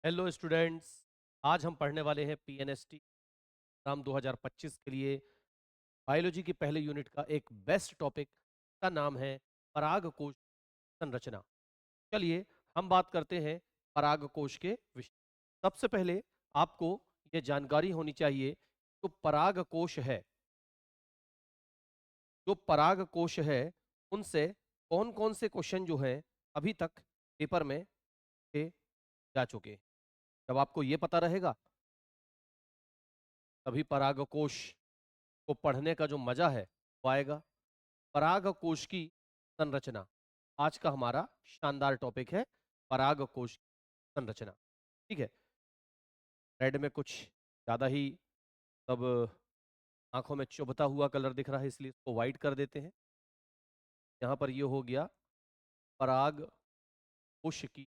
Hello students. आज हम पढ़ने वाले हैं पीएनएसटी एग्जाम 2025 के लिए बायोलॉजी की पहले यूनिट का एक बेस्ट टॉपिक का नाम है परागकोश संरचना। चलिए हम बात करते हैं परागकोश के विषय। सबसे पहले आपको ये जानकारी होनी चाहिए जो परागकोश है, जो परागकोश है उनसे कौन कौन से क्वेश्चन जो हैं अभी तक पेपर में पूछे जा चुके हैं। जब आपको ये पता रहेगा तभी परागकोश को पढ़ने का जो मजा है वो आएगा। परागकोश की संरचना आज का हमारा शानदार टॉपिक है, परागकोश की संरचना। ठीक है, रेड में कुछ ज्यादा ही सब आंखों में चुभता हुआ कलर दिख रहा है, इसलिए इसको व्हाइट कर देते हैं। यहाँ पर ये हो गया परागकोश की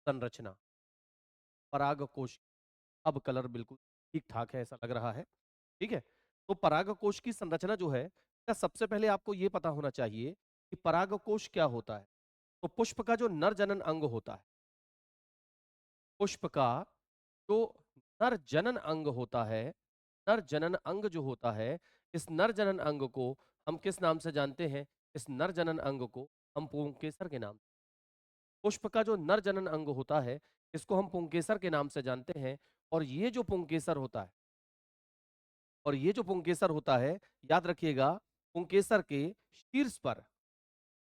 संरचना। परागकोश, अब कलर बिल्कुल ठीक ठाक है, ऐसा लग रहा है। ठीक है, तो परागकोश की संरचना जो है क्या, सबसे पहले आपको यह पता होना चाहिए कि परागकोश क्या होता है। तो पुष्प का जो नर जनन अंग होता है, पुष्प का जो नर जनन अंग होता है, नर जनन अंग जो होता है, इस नर जनन अंग को हम किस नाम से जानते हैं? इस नर जनन अंग को हम पुंकेसर के नाम, पुष्प का जो नर जनन अंग होता है इसको हम पुंकेसर के नाम से जानते हैं। और ये जो पुंकेसर होता है, और ये जो पुंकेसर होता है, याद रखिएगा, पुंकेसर के शीर्ष पर,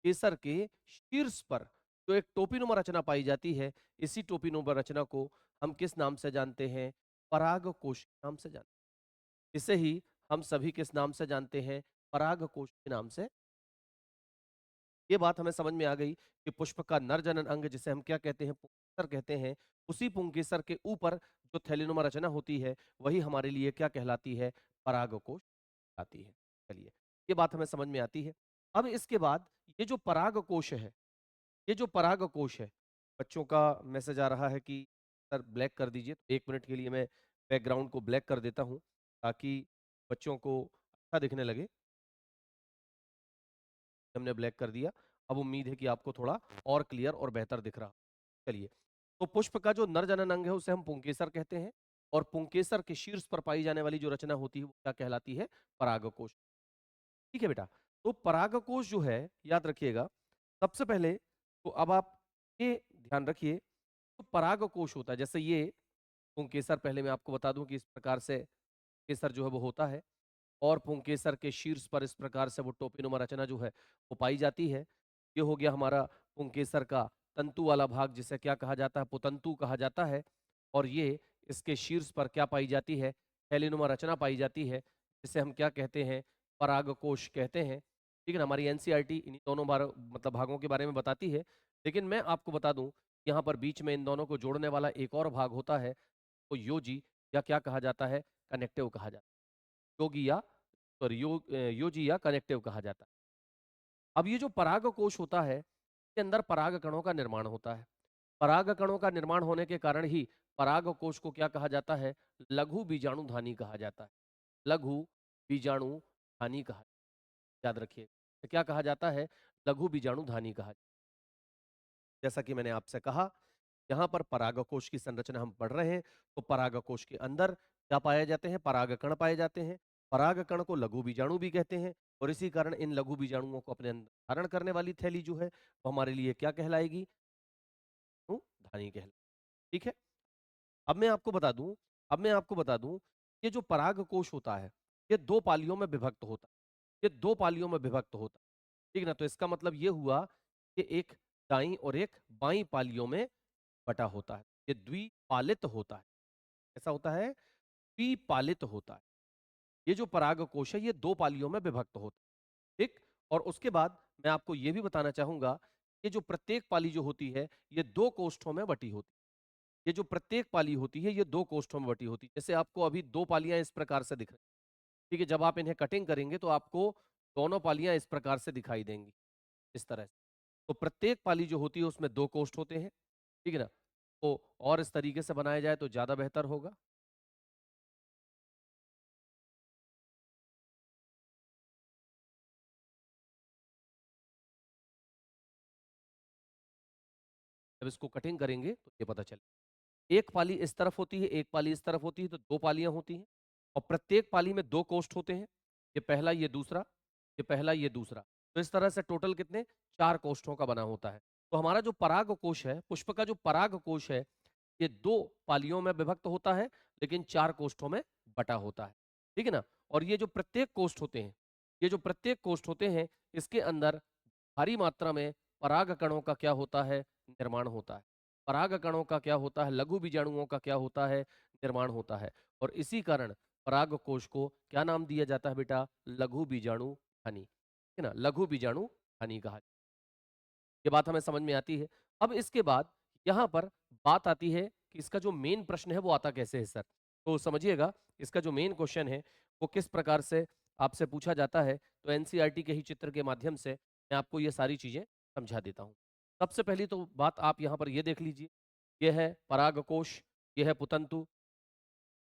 केसर के शीर्ष पर जो एक टोपीनुमा रचना पाई जाती है, इसी टोपीनुमा रचना को हम किस नाम से जानते हैं? परागकोश के नाम से जानते हैं। इसे ही हम सभी किस नाम से जानते हैं? परागकोश के नाम से। ये बात हमें समझ में आ गई कि पुष्प का नर जनन अंग जिसे हम क्या कहते हैं? पुंकेसर कहते हैं। उसी पुंकेसर के ऊपर जो थैलीनुमा रचना होती है वही हमारे लिए क्या कहलाती है? परागकोश आती है। चलिए, ये बात हमें समझ में आती है। अब इसके बाद ये जो परागकोश है, ये जो परागकोश है, बच्चों का मैसेज आ रहा है कि सर ब्लैक कर दीजिए। तो 1 मिनट के लिए मैं बैकग्राउंड को ब्लैक कर देता हूं ताकि बच्चों को अच्छा दिखने लगे। हमने ब्लैक कर दिया। अब उम्मीद है कि आपको थोड़ा और क्लियर और बेहतर दिख रहा। चलिए, तो पुष्प का जो नर जनन अंग है उसे हम पुंकेसर कहते हैं, और पुंकेसर के शीर्ष पर पाई जाने वाली जो रचना होती है वो क्या कहलाती है? परागकोश। ठीक है बेटा, तो परागकोश जो है, याद रखिएगा, सबसे पहले तो अब आप ये ध्यान रखिए, तो परागकोश होता है जैसे ये पुंकेसर, पहले मैं आपको बता दूं कि इस प्रकार से केसर जो है वो होता है, और पुंकेसर के शीर्ष पर इस प्रकार से वो टोपीनुमा रचना जो है वो पाई जाती है। ये हो गया हमारा पुंकेसर का तंतु वाला भाग, जिसे क्या कहा जाता है? पुतंतु कहा जाता है। और ये इसके शीर्ष पर क्या पाई जाती है? थैलीनुमा रचना पाई जाती है, जिसे हम क्या कहते हैं? परागकोश कहते हैं। ठीक है ना, हमारी एनसीईआरटी इन दोनों मतलब भागों के बारे में बताती है। लेकिन मैं आपको बता दूं, यहाँ पर बीच में इन दोनों को जोड़ने वाला एक और भाग होता है, तो योजी, या क्या कहा जाता है? कनेक्टिव कहा जाता है। योगी या सॉरी योजी या कनेक्टिव कहा जाता है। अब ये जो परागकोश होता है, इसके अंदर पराग कणों का निर्माण होता है। पराग कणों का निर्माण होने के कारण ही परागकोश को क्या कहा जाता है? लघु बीजाणुधानी कहा जाता है। लघु बीजाणुधानी कहा, याद रखिए, तो क्या कहा जाता है? लघु बीजाणुधानी कहा। जैसा कि मैंने आपसे कहा, यहाँ पर परागकोश की संरचना हम पढ़ रहे हैं, तो परागकोश के अंदर क्या पाए जाते हैं? परागकण पाए जाते हैं। परागकण को लघु बीजाणु भी कहते हैं, और इसी कारण इन लघु बीजाणुओं को अपने अंदर धारण करने वाली थैली जो है वो हमारे लिए क्या कहलाएगी? धानी कहलाएगी। ठीक है, अब मैं आपको बता दूं, अब मैं आपको बता दूं, ये जो परागकोश होता है ये दो पालियों में विभक्त होता है। ये दो पालियों में विभक्त होता है। ठीक ना, तो इसका मतलब ये हुआ कि एक दाई और एक बाई पालियों में बटा होता है। ये द्विपालित होता है। ऐसा होता है, द्विपालित होता है। ये जो परागकोश है ये दो पालियों में विभक्त होता है। ठीक, और उसके बाद मैं आपको ये भी बताना चाहूंगा, ये जो प्रत्येक पाली जो होती है ये दो कोष्ठों में बटी होती है। ये जो प्रत्येक पाली होती है ये दो कोष्ठों में बटी होती है। जैसे आपको अभी दो पालियां इस प्रकार से दिख रही हैं। ठीक है, जब आप इन्हें कटिंग करेंगे तो आपको दोनों पालियां इस प्रकार से दिखाई देंगी, इस तरह से। तो प्रत्येक पाली जो होती है उसमें दो कोष्ठ होते हैं। ठीक है ना, तो और इस तरीके से बनाया जाए तो ज्यादा बेहतर होगा। जब इसको कटिंग करेंगे तो ये पता चले। एक पाली इस तरफ होती है, एक पाली इस तरफ होती है, तो 2 पालियां होती हैं और प्रत्येक पाली में 2 कोष्ठ होते हैं। ये पहला, ये दूसरा, ये पहला, ये दूसरा। तो इस तरह से टोटल कितने 4 कोष्ठों का बना होता है। तो हमारा जो पराग कोश है, पुष्प का जो पराग कोश है, ये 2 पालियों में विभक्त होता है लेकिन 4 कोष्ठों में बटा होता है। ठीक है ना? और ये जो प्रत्येक कोष्ठ होते हैं, ये जो प्रत्येक कोष्ठ होते हैं, इसके अंदर भारी मात्रा में पराग कणों का क्या होता है? निर्माण होता है। पराग कणों का क्या होता है? लघु बीजाणुओं का क्या होता है? निर्माण होता है। और इसी कारण पराग कोश को क्या नाम दिया जाता है बेटा? लघु बीजाणु हानि, है ना? लघु बीजाणु हानि कहा। ये बात हमें समझ में आती है। अब इसके बाद यहाँ पर बात आती है कि इसका जो मेन प्रश्न है वो आता कैसे है सर? तो समझिएगा, इसका जो मेन क्वेश्चन है वो किस प्रकार से आपसे पूछा जाता है। तो एनसीईआरटी के ही चित्र के माध्यम से मैं आपको ये सारी चीजें समझा देता हूँ। सबसे पहली तो बात आप यहाँ पर ये देख लीजिए, ये है परागकोश, ये है पुतंतु।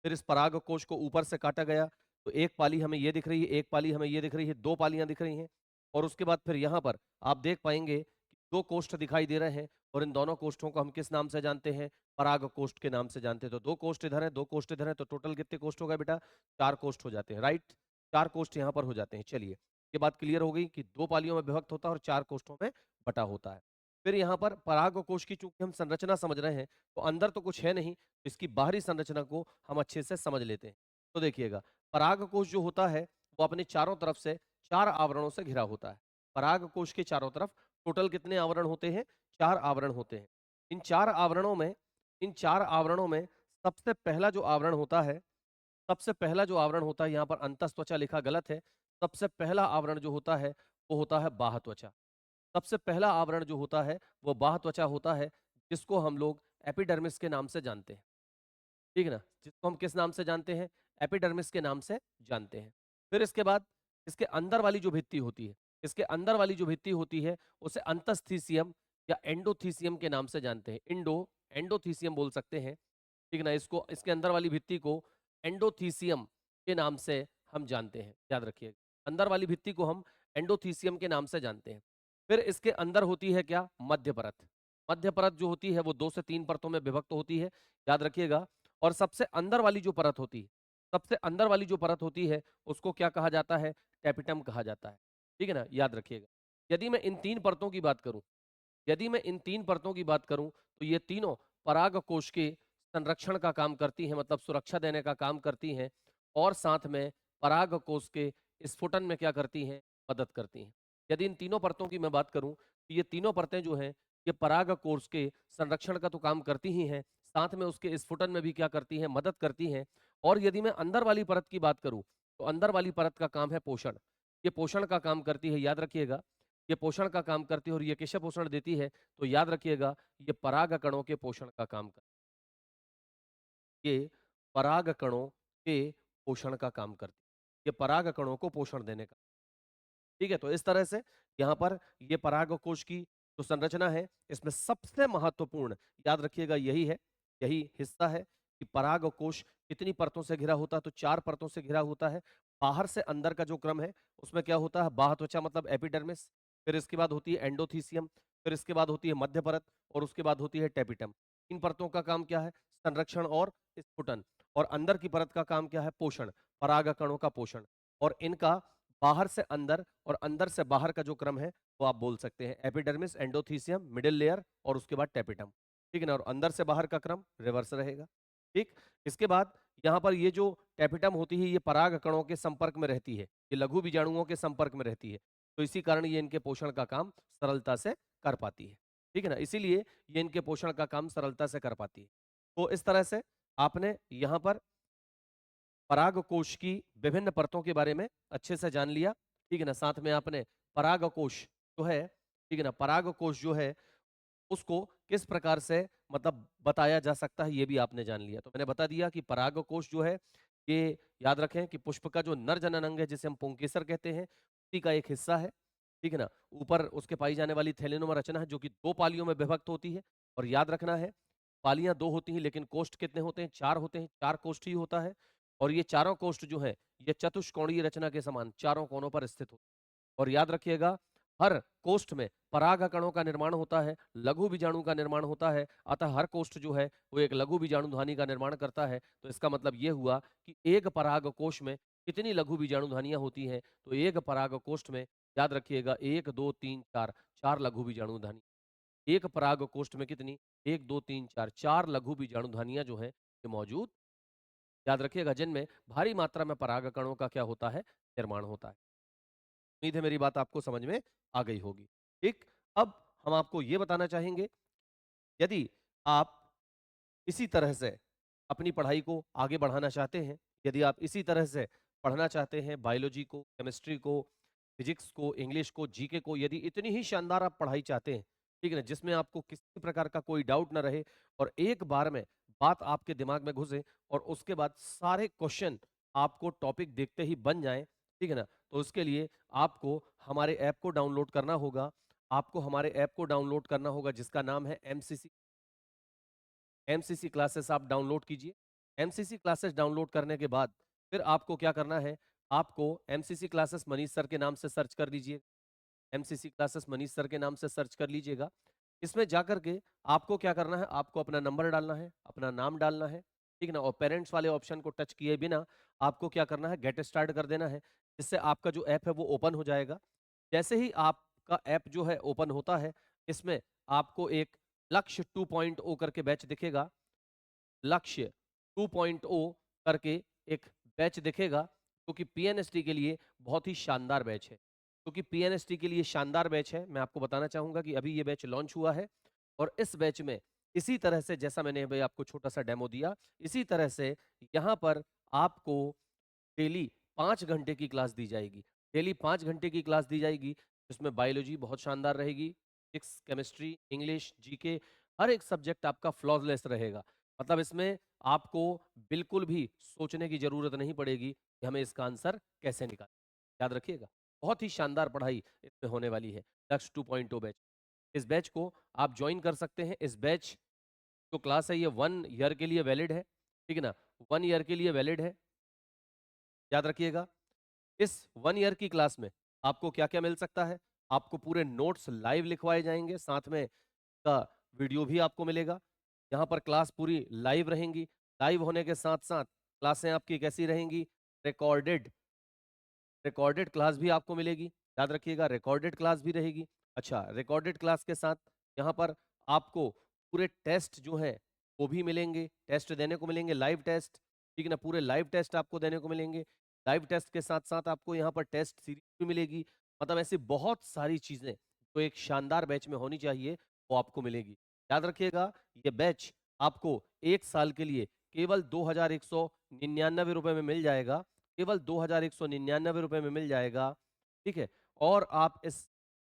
फिर इस परागकोश को ऊपर से काटा गया तो एक पाली हमें ये दिख रही है, एक पाली हमें ये दिख रही है, 2 पालियां दिख रही हैं। और उसके बाद फिर यहाँ पर आप देख पाएंगे कि 2 कोष्ठ दिखाई दे रहे हैं और इन दोनों कोष्ठों को हम किस नाम से जानते हैं? पराग कोष्ठ के नाम से जानते हैं। तो 2 कोष्ठ इधर है, 2 कोष्ठ इधर है, तो टोटल कितने कोष्ठ हो गए बेटा? 4 कोष्ठ हो जाते हैं, राइट? 4 कोष्ठ यहाँ पर हो जाते हैं। चलिए, ये बात क्लियर हो गई कि 2 पालियों में विभक्त होता है और 4 कोष्ठों में बटा होता है। फिर यहाँ पर पराग कोश की चूंकि हम संरचना समझ रहे हैं, तो अंदर तो कुछ है नहीं, तो इसकी बाहरी संरचना को हम अच्छे से समझ लेते हैं। तो देखिएगा, पराग कोश जो होता है वो अपने चारों तरफ से 4 आवरणों से घिरा होता है। पराग कोश के चारों तरफ टोटल कितने आवरण होते हैं? 4 आवरण होते हैं। इन 4 आवरणों में सबसे पहला जो आवरण होता है, सबसे पहला जो आवरण होता है, यहाँ पर अंतस्त्वचा लिखा गलत है। सबसे पहला आवरण जो होता है वो होता है बाह्य त्वचा। सबसे पहला आवरण जो होता है वो बाह्य त्वचा होता है, जिसको हम लोग एपिडर्मिस के नाम से जानते हैं। ठीक है ना? जिसको हम किस नाम से जानते हैं? एपिडर्मिस के नाम से जानते हैं। फिर इसके बाद इसके अंदर वाली जो भित्ति होती है, इसके अंदर वाली जो भित्ति होती है उसे अंतस्थीसियम या एंडोथीसियम के नाम से जानते हैं। एंडोथीसियम बोल सकते हैं। ठीक है ना? इसको, इसके अंदर वाली भित्ति को एंडोथीसियम के नाम से हम जानते हैं, याद रखिएगा। अंदर वाली भित्ति को हम एंडोथीसियम के नाम से जानते हैं। फिर इसके अंदर होती है क्या? मध्य परत। मध्य परत जो होती है वो 2 से 3 परतों में विभक्त होती है, याद रखिएगा। और सबसे अंदर वाली जो परत होती है, सबसे अंदर वाली जो परत होती है उसको क्या कहा जाता है? टैपिटम कहा जाता है। ठीक है ना? याद रखिएगा। यदि मैं इन 3 परतों की बात करूं, यदि मैं इन 3 परतों की बात करूं, तो ये तीनों पराग कोश के संरक्षण का काम करती हैं, मतलब सुरक्षा देने का काम करती हैं, और साथ में पराग कोश के स्फुटन में क्या करती हैं? मदद करती हैं। यदि इन तीनों परतों की मैं बात करूं, तो ये तीनों परतें जो हैं ये पराग कोश के संरक्षण का तो काम करती ही हैं, साथ में उसके स्फुटन में भी क्या करती हैं? मदद करती हैं। और यदि मैं अंदर वाली परत की बात करूं, तो अंदर वाली परत का काम है पोषण। ये पोषण का काम करती है, याद रखिएगा। ये पोषण का काम करती है, और ये किसे पोषण देती है? तो याद रखिएगा, ये पराग कणों के पोषण का काम करती है। ये पराग कणों के पोषण का काम करती है। ये पराग कणों को पोषण देने का। ठीक है? तो इस तरह से यहाँ पर ये पराग कोश की जो संरचना है, इसमें सबसे महत्वपूर्ण, याद रखिएगा, यही है, यही हिस्सा है कि पराग कोश कितनी परतों से घिरा होता है? तो 4 परतों से घिरा होता है। बाहर से अंदर का जो क्रम है उसमें क्या होता है? बाह्य त्वचा मतलब एपिडर्मिस, फिर इसके बाद होती है एंडोथीसियम, फिर इसके बाद होती है मध्य परत, और उसके बाद होती है टैपिटम। इन परतों का काम क्या है? संरक्षण और स्फुटन। और अंदर की परत का काम क्या है? पोषण, पराग कणों का पोषण। और इनका बाहर से अंदर और अंदर से बाहर का जो क्रम है वो आप बोल सकते हैं एपिडर्मिस, एंडोथीसियम, मिडिल लेयर, और उसके बाद टैपिटम। ठीक है ना? और अंदर से बाहर का क्रम रिवर्स रहेगा। ठीक। इसके बाद यहाँ पर ये जो टैपिटम होती है ये पराग कणों के संपर्क में रहती है, ये लघु बीजाणुओं के संपर्क में रहती है, तो इसी कारण ये इनके पोषण का काम सरलता से कर पाती है। ठीक है ना? इसीलिए ये इनके पोषण का काम सरलता से कर पाती है। तो इस तरह से आपने यहाँ पर पराग कोश की विभिन्न परतों के बारे में अच्छे से जान लिया। ठीक है ना? साथ में आपने पराग कोश जो है, ठीक है ना, पराग कोश जो है उसको किस प्रकार से मतलब बताया जा सकता है ये भी आपने जान लिया। तो मैंने बता दिया कि पराग कोश जो है ये, याद रखें कि पुष्प का जो नर जनन अंग है जिसे हम पुंकेसर कहते हैं, उसी का एक हिस्सा है। ठीक है ना? ऊपर उसके पाई जाने वाली थैलेनुमा रचना है जो कि 2 पालियों में विभक्त होती है। और याद रखना है, पालियां 2 होती हैं लेकिन कोष्ठ कितने होते हैं? 4 होते हैं, 4 कोष्ठ ही होता है। और ये चारों कोष्ठ जो है ये चतुष्कोणीय रचना के समान चारों कोनों पर स्थित होते हैं। और याद रखिएगा, हर कोष्ठ में परागकणों का निर्माण होता है, लघु बीजाणु का निर्माण होता है, अतः हर कोष्ठ जो है वो एक लघु बीजाणु ध्वनि का निर्माण करता है। तो इसका मतलब ये हुआ कि एक पराग कोश में कितनी लघु बीजाणु ध्वनियां होती हैं, तो एक पराग कोष्ठ में याद रखिएगा 1 2 3 4 4 लघु बीजाणु ध्वनि। एक पराग कोष्ठ में कितनी, 1 2 3 4 4 लघु बीजाणु ध्वनियां जो है ये मौजूद, याद रखिएगा, जिनमें भारी मात्रा में परागकणों का क्या होता है, निर्माण होता है। उम्मीद है मेरी बात आपको समझ में आ गई होगी। ठीक, अब हम आपको ये बताना चाहेंगे, यदि आप इसी तरह से अपनी पढ़ाई को आगे बढ़ाना चाहते हैं, यदि आप इसी तरह से पढ़ना चाहते हैं बायोलॉजी को, केमिस्ट्री को, फिजिक्स को, इंग्लिश को, जीके को, यदि इतनी ही शानदार आप पढ़ाई चाहते हैं, ठीक है ना, जिसमें आपको किसी प्रकार का कोई डाउट ना रहे और एक बार में बात आपके दिमाग में घुसे और उसके बाद सारे क्वेश्चन आपको टॉपिक देखते ही बन जाएं, ठीक है ना, तो उसके लिए आपको हमारे ऐप को डाउनलोड करना होगा। आपको हमारे ऐप को डाउनलोड करना होगा जिसका नाम है एमसीसी। एमसीसी क्लासेस आप डाउनलोड कीजिए। एमसीसी क्लासेस डाउनलोड करने के बाद फिर आपको क्या करना है, आपको एमसीसी क्लासेस मनीष सर के नाम से सर्च कर लीजिए। एमसीसी क्लासेस मनीष सर के नाम से सर्च कर लीजिएगा। इसमें जाकर के आपको क्या करना है, आपको अपना नंबर डालना है, अपना नाम डालना है, ठीक है ना, और पेरेंट्स वाले ऑप्शन को टच किए बिना आपको क्या करना है, गेट स्टार्ट कर देना है, जिससे आपका जो ऐप है वो ओपन हो जाएगा। जैसे ही आपका ऐप जो है ओपन होता है, इसमें आपको एक लक्ष्य 2.0 करके बैच दिखेगा। लक्ष्य 2.0 करके एक बैच दिखेगा, जो कि पीएनएसटी के लिए बहुत ही शानदार बैच है। क्योंकि पीएनएसटी के लिए शानदार बैच है, मैं आपको बताना चाहूंगा कि अभी ये बैच लॉन्च हुआ है और इस बैच में इसी तरह से, जैसा मैंने अभी आपको छोटा सा डेमो दिया, इसी तरह से यहाँ पर आपको डेली 5 घंटे की क्लास दी जाएगी। डेली 5 घंटे की क्लास दी जाएगी, जिसमें बायोलॉजी बहुत शानदार रहेगी, फिजिक्स, केमिस्ट्री, इंग्लिश, जीके, हर एक सब्जेक्ट आपका फ्लॉलेस रहेगा। मतलब इसमें आपको बिल्कुल भी सोचने की जरूरत नहीं पड़ेगी कि हमें इसका आंसर कैसे निकालें। याद रखिएगा, बहुत ही शानदार पढ़ाई इसमें होने वाली है। लक्ष्य 2.0 बैच, इस बैच को आप ज्वाइन कर सकते हैं। इस बैच जो क्लास है ये 1 ईयर के लिए वैलिड है, ठीक है ना, 1 ईयर के लिए वैलिड है। याद रखिएगा, इस 1 ईयर की क्लास में आपको क्या क्या मिल सकता है, आपको पूरे नोट्स लाइव लिखवाए जाएंगे, साथ में का वीडियो भी आपको मिलेगा। यहाँ पर क्लास पूरी लाइव रहेंगी। लाइव होने के साथ साथ क्लासें आपकी कैसी रहेंगी, रिकॉर्डेड। रिकॉर्डेड क्लास भी आपको मिलेगी, याद रखिएगा, रिकॉर्डेड क्लास भी रहेगी। अच्छा, रिकॉर्डेड क्लास के साथ यहाँ पर आपको पूरे टेस्ट जो है वो भी मिलेंगे, टेस्ट देने को मिलेंगे, लाइव टेस्ट, ठीक है ना, पूरे लाइव टेस्ट आपको देने को मिलेंगे। लाइव टेस्ट के साथ साथ आपको यहाँ पर टेस्ट सीरीज भी मिलेगी। मतलब ऐसी बहुत सारी चीजें जो एक शानदार बैच में होनी चाहिए वो आपको मिलेगी। याद रखिएगा, ये बैच आपको 1 साल के लिए केवल 2,199 रुपए में मिल जाएगा। केवल 2,199 रुपए में मिल जाएगा, ठीक है। और आप इस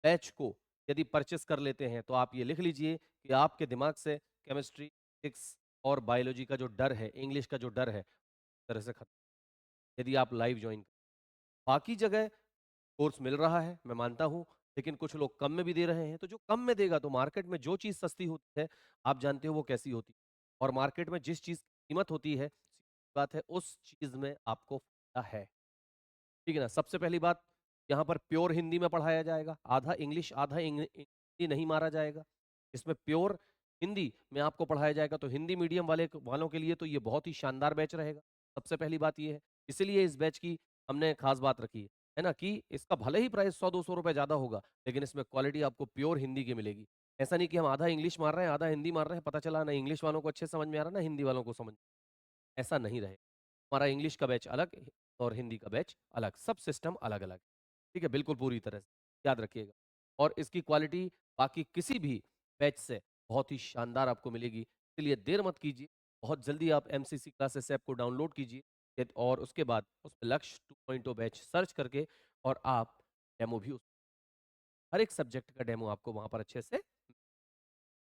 बैच को यदि परचेस कर लेते हैं तो आप ये लिख लीजिए कि आपके दिमाग से केमिस्ट्री, फिजिक्स और बायोलॉजी का जो डर है, इंग्लिश का जो डर है, तरह से खत्म, यदि आप लाइव ज्वाइन। बाकी जगह कोर्स मिल रहा है, मैं मानता हूं, लेकिन कुछ लोग कम में भी दे रहे हैं। तो जो कम में देगा, तो मार्केट में जो चीज सस्ती होती है आप जानते हो वो कैसी होती है, और मार्केट में जिस चीज की कीमत होती है, सीधी बात है, उस चीज में आपको फायदा है, ठीक है ना। सबसे पहली बात, यहाँ पर प्योर हिंदी में पढ़ाया जाएगा, आधा इंग्लिश आधा हिंदी नहीं मारा जाएगा। इसमें प्योर हिंदी में आपको पढ़ाया जाएगा, तो हिंदी मीडियम वालों के लिए तो ये बहुत ही शानदार बैच रहेगा। सबसे पहली बात ये है, इसीलिए इस बैच की हमने खास बात रखी है ना, कि इसका भले ही प्राइस 100-200 रुपए ज्यादा होगा, लेकिन इसमें क्वालिटी आपको प्योर हिंदी की मिलेगी। ऐसा नहीं कि हम आधा इंग्लिश मार रहे हैं आधा हिंदी मार रहे हैं, पता चला ना इंग्लिश वालों को अच्छे समझ में आ रहा, ना हिंदी वालों को समझ, ऐसा नहीं रहे। हमारा इंग्लिश का बैच अलग और हिंदी का बैच अलग, सब सिस्टम अलग अलग, ठीक है, बिल्कुल पूरी तरह से याद रखिएगा। और इसकी क्वालिटी बाकी किसी भी बैच से बहुत ही शानदार आपको मिलेगी, इसलिए देर मत कीजिए, बहुत जल्दी आप एमसीसी क्लासेस ऐप को डाउनलोड कीजिए और उसके बाद उस पे लक्ष्य 2.0 बैच सर्च करके और आप डेमो भी हर एक सब्जेक्ट का डेमो आपको वहां पर अच्छे से,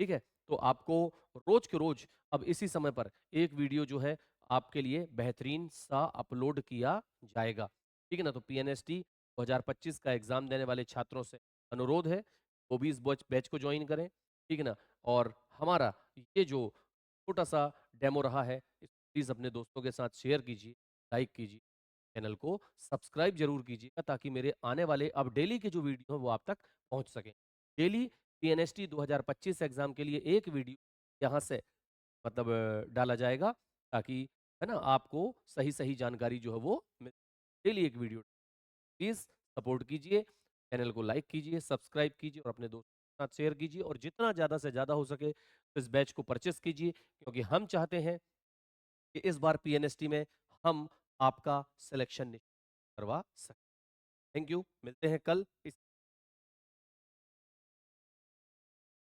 ठीक है। तो आपको रोज के रोज अब इसी समय पर एक वीडियो जो है आपके लिए बेहतरीन सा अपलोड किया जाएगा, ठीक है ना। तो पीएनएसटी 2025 का एग्जाम देने वाले छात्रों से अनुरोध है, वो भी इस बैच को ज्वाइन करें, ठीक है ना। और हमारा ये जो छोटा सा डेमो रहा है, प्लीज अपने दोस्तों के साथ शेयर कीजिए, लाइक कीजिए, चैनल को सब्सक्राइब जरूर कीजिएगा, ताकि मेरे आने वाले अब डेली के जो वीडियो है वो आप तक पहुंच सकें। डेली पीएनएसटी 2025 एग्जाम के लिए एक वीडियो यहाँ से मतलब डाला जाएगा, ताकि है ना आपको सही सही जानकारी जो है वो मिल। डेली एक वीडियो। प्लीज सपोर्ट कीजिए, चैनल को लाइक कीजिए, सब्सक्राइब कीजिए और अपने दोस्तों के साथ शेयर कीजिए, और जितना ज्यादा से ज्यादा हो सके तो इस बैच को परचेस कीजिए, क्योंकि हम चाहते हैं कि इस बार पीएनएसटी में हम आपका सिलेक्शन करवा सकें। थैंक यू, मिलते हैं कल इस